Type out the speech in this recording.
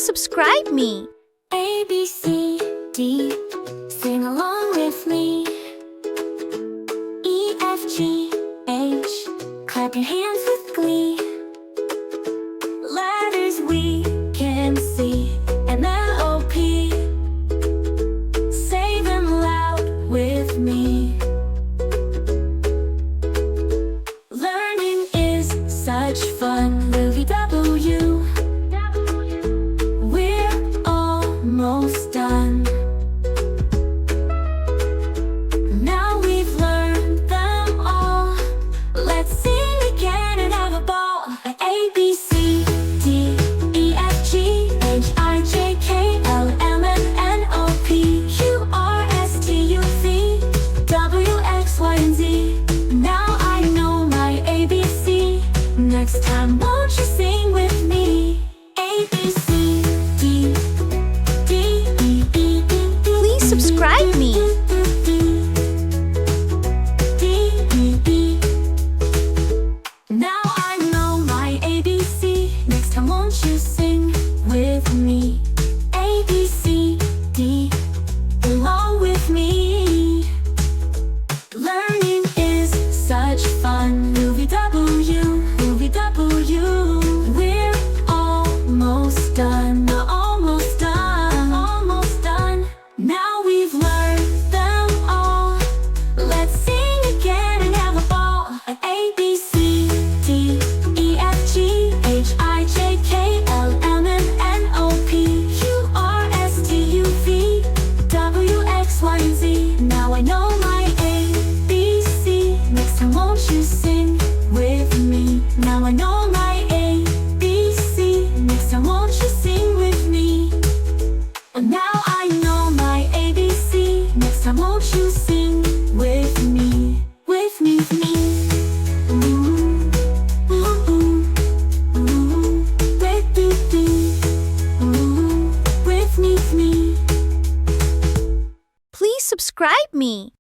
subscribe me. A, B, C, D, sing along with me. E, F, G, H, clap your hands with glee. Letters we can see, and L, O, P, say them loud with me. Learning is such fun, Louie W. We're almost done. Now we've learned them all. Let's sing again and have a ball. A, B, C, D, E, F, G, H, I, J, K, L, M, N, O, P, Q, R, S, T, U, V, W, X, Y, and Z. Now I know my ABC. Next time, won't you sing with me? A, B, C, D, D, E, E, E, Please subscribe me. Now I know my ABC. Next time, won't you sing with me? A, B, C, D, along with me. Learning is such fun. Louie W, Louie W. We're almost done, almost done, almost done. Now we've learned them all. Let's sing again and have a ball. A, B, C, D, E, F, G, H, I, J, K, L, M, N, O, P, Q, R, S, T, U, V, W, X, Y, and Z. Now I know my ABC. Next time, won't you sing with me? Now I know my ABC. Next time, won't you sing with me? Now I know my ABC. Next time, won't you sing with me? With me, with me. Ooh, ooh, ooh, ooh. With me, ooh, with me, with me. Please subscribe me.